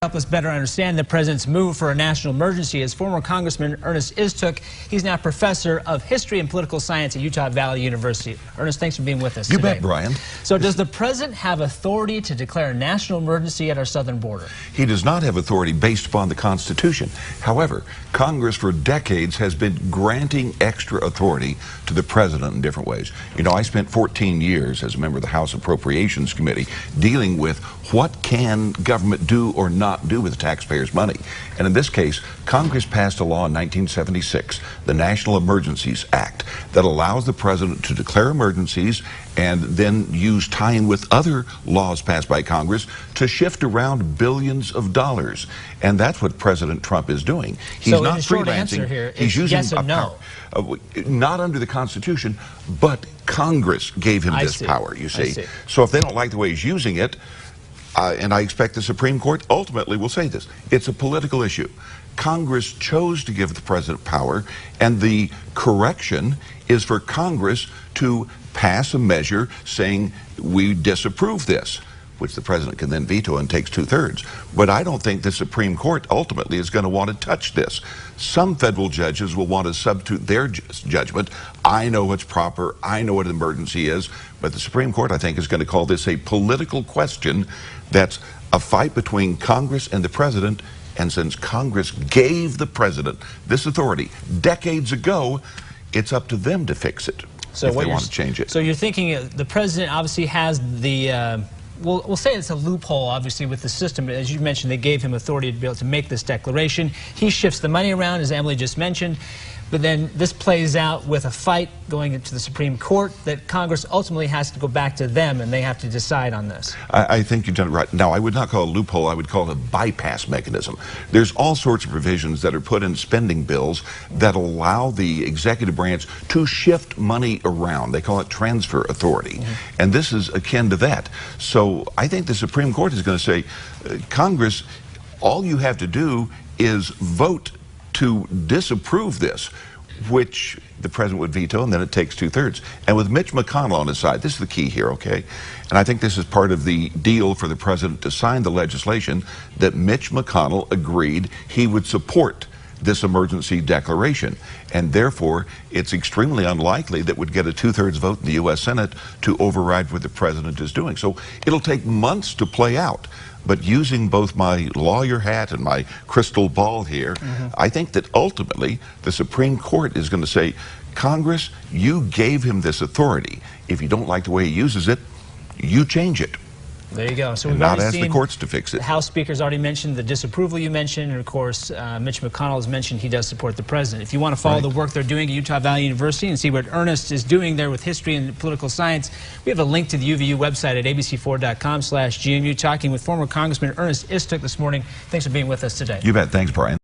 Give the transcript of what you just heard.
Help us better understand the president's move for a national emergency is former Congressman Ernest Istook. He's now professor of history and political science at Utah Valley University. Ernest, thanks for being with us today. You bet, Brian. So does the president have authority to declare a national emergency at our southern border? He does not have authority based upon the Constitution. However, Congress for decades has been granting extra authority to the president in different ways. You know, I spent 14 years as a member of the House Appropriations Committee dealing with what can government do or not do with the taxpayers' money. And in this case, Congress passed a law in 1976, the National Emergencies Act, that allows the president to declare emergencies and then use tie-in with other laws passed by Congress to shift around billions of dollars. And that's what President Trump is doing. He's so not the short freelancing. Answer here He's using yes and no. Not under the Constitution, but Congress gave him this power, you see. So if they don't like the way he's using it, and I expect the Supreme Court ultimately will say this, it's a political issue. Congress chose to give the president power, and the correction is for Congress to pass a measure saying we disapprove this, which the president can then veto and takes 2/3. But I don't think the Supreme Court ultimately is going to want to touch this. Some federal judges will want to substitute their judgment. I know what's proper. I know what an emergency is. But the Supreme Court, I think, is going to call this a political question that's a fight between Congress and the president. And since Congress gave the president this authority decades ago, it's up to them to fix it if they want to change it. So you're thinking the president obviously has the... We'll say it's a loophole, obviously, with the system. As you mentioned, they gave him authority to be able to make this declaration. He shifts the money around, as Emily just mentioned. But then this plays out with a fight going into the Supreme Court that Congress ultimately has to go back to them, and they have to decide on this. I think you've done it right. Now, I would not call it a loophole. I would call it a bypass mechanism. There's all sorts of provisions that are put in spending bills that allow the executive branch to shift money around. They call it transfer authority. And this is akin to that. So I think the Supreme Court is going to say, Congress, all you have to do is vote to disapprove this, which the president would veto, and then it takes 2/3. And with Mitch McConnell on his side, this is the key here, okay? And I think this is part of the deal for the president to sign the legislation that Mitch McConnell agreed he would support this emergency declaration. And therefore, it's extremely unlikely that would get a 2/3 vote in the U.S. Senate to override what the president is doing. So it'll take months to play out. But using both my lawyer hat and my crystal ball here, I think that ultimately the Supreme Court is going to say, Congress, you gave him this authority. If you don't like the way he uses it, you change it. There you go. So we've not asked the courts to fix it. The House Speaker's already mentioned the disapproval you mentioned, and of course, Mitch McConnell has mentioned he does support the president. If you want to follow the work they're doing at Utah Valley University and see what Ernest is doing there with history and political science, we have a link to the UVU website at abc4.com/GMU, talking with former Congressman Ernest Istook this morning. Thanks for being with us today. You bet. Thanks, Brian.